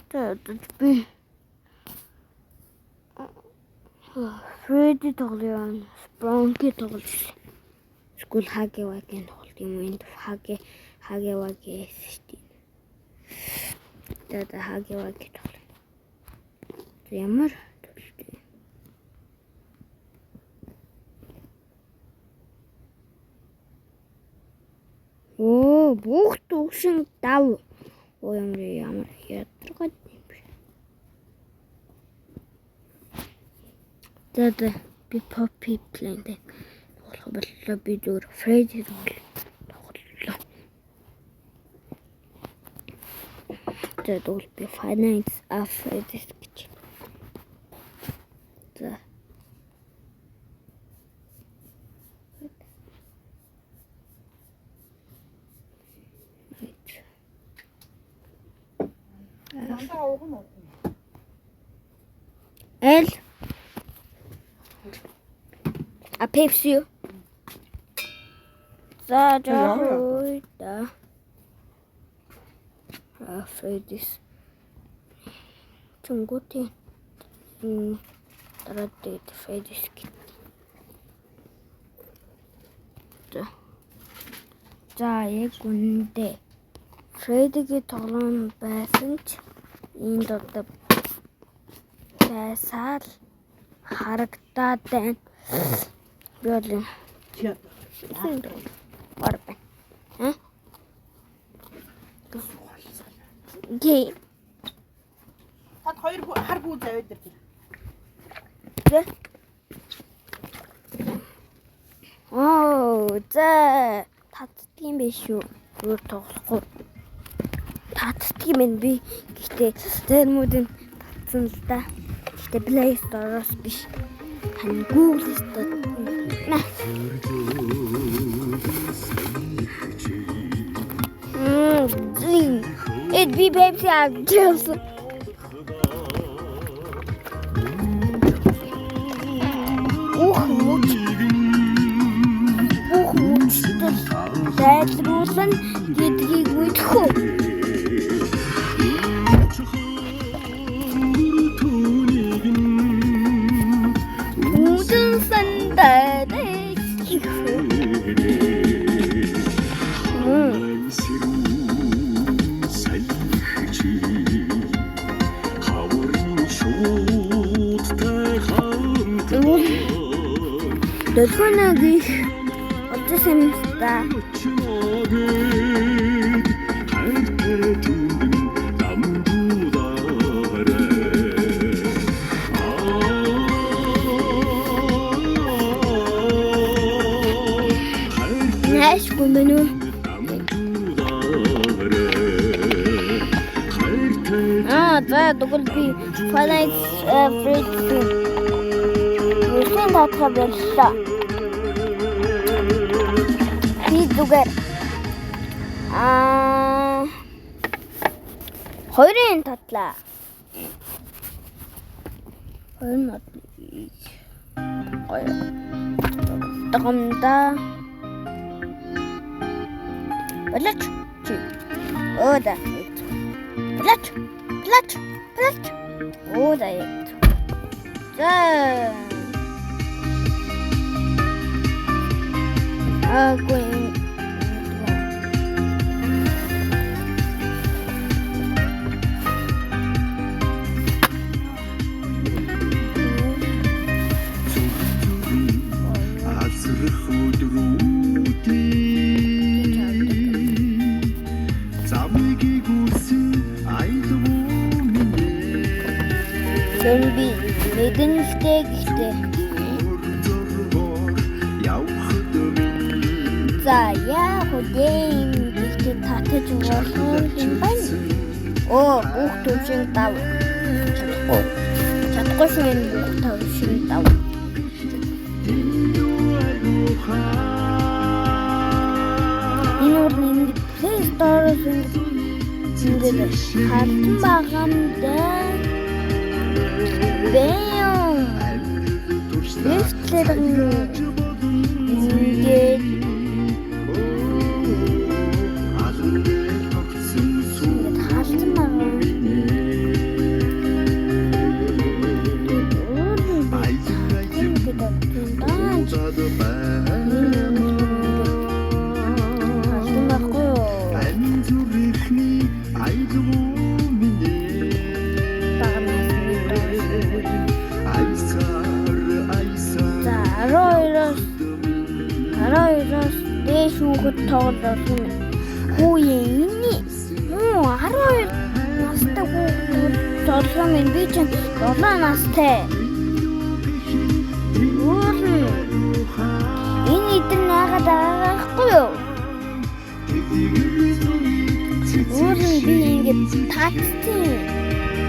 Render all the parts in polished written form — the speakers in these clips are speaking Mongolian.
Би Freddy тоглоё. Spronky тоглоё. School Hagewag-ийн тоглолт юм уу? Энд Hagewag шүү дээ. Hagewag тоглоё. Ямар тоглолт вэ? Оо, бүх төгшин дав. Оо ямар ядаргаад юм бэ? Би Poppy Playland тоглох боллоо. Би зүгээр Freddy тоглолоо. Тэгвэл би Finance of Freddy's гэж. L a Pepsi. Zajahuida. Freddy's. Tunguti. Taradid Freddy's. За яг үндэ Freddy-гийн тоглоом байсан ч энд одоо байсаал харагдаад байна. Би бол Ор байна. Гээ. Тад хоёр хар бүү завьд дээр. За татдгийм биш шүү. Өөр тоглохгүй. Татдгийм байна би. Гэхдээ зэмүүдэн татсан л да. Гэхдээ Play Store-оос биш. Тань Google Store. Би Pepsi авчихсан. Дайлруулан гэдгийг мэдхүү. Үдэн сандаа Дөлхөнөгийг олжсэн юм да. Нэш гүмэнүү. За тэгвэл би Finance Freddy Юусэн татах боллоо. Би зүгээр хоёрын татлаа. Хоёр тагамда Плач. Ода. Плач. Ода. За. Going. Би мэдэнтэй гэхдээ за яа хөдөө гэхдээ татаж болох юм байна. Бүх төвшин тав. Чадахгүй шүү энэ бүх төвшин тав. Энэ үрний Play Store-оос ингээд хатан багамдаа Бэм. Лифтлэр ингээд халтан байгаа. шүүхэд тоглосон хүүе энэ 12 настай хүүхэд тоглосон юм би чинь 7 настай. Энэ идэр нагаад байгаагүй юу? Би ингэж татсан.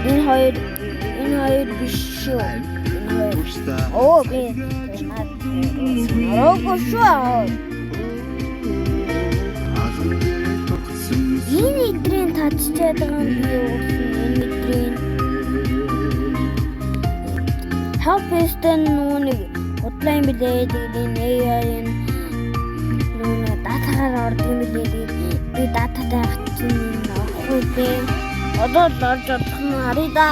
Энэ хоёр биш шүү. Оо би шүү. Энэ идрийн татчихад байгаа юм би юу? Энэ идрийн хавпэстэн нүг утлайн билээ энэ нүг датагаар ордог юм билээ. Би дататай авчихсан ахгүй дээ. Одоо л орж чадах нь харъя да.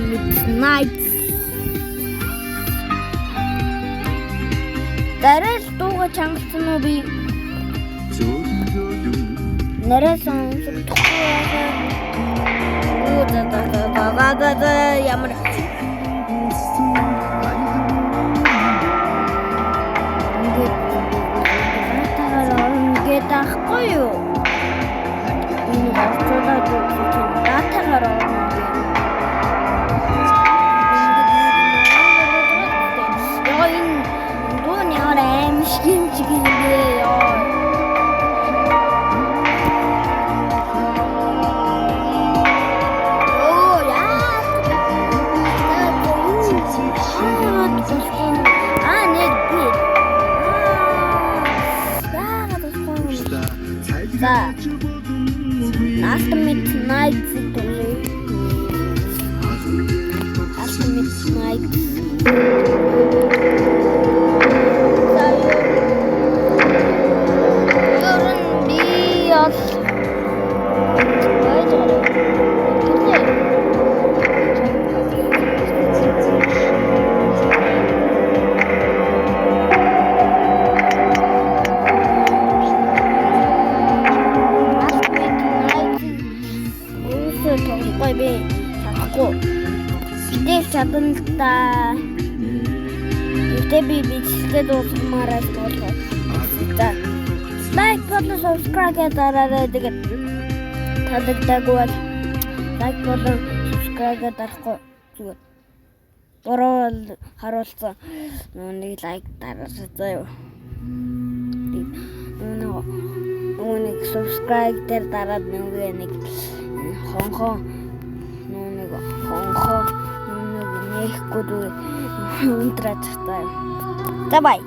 Midnight. Дараал дууга чангалсан уу би? Нэрээ сонсохгүй байгаа. Оо да ямар дахгүй юу? Энэ гацуулаад датагаар орно. Яа энэ дууны аимшиг юм яа. Оо яа. Нэг би. Last midnight. Бидээ чадсан л та. Бидээ би бичлэгээ дуусгамаарай болоо. За. Лайк, follow, subscribe гэдэг тэгээд таалагдаагүй бол лайк, follow, subscribe дарахгүй зүгээр. Бороо харуулсан нүг лайк дараасаа заяа. Нүг subscribe дээр дараад нэг хонхоо нэхгүй дүү унтраад таа. За бай.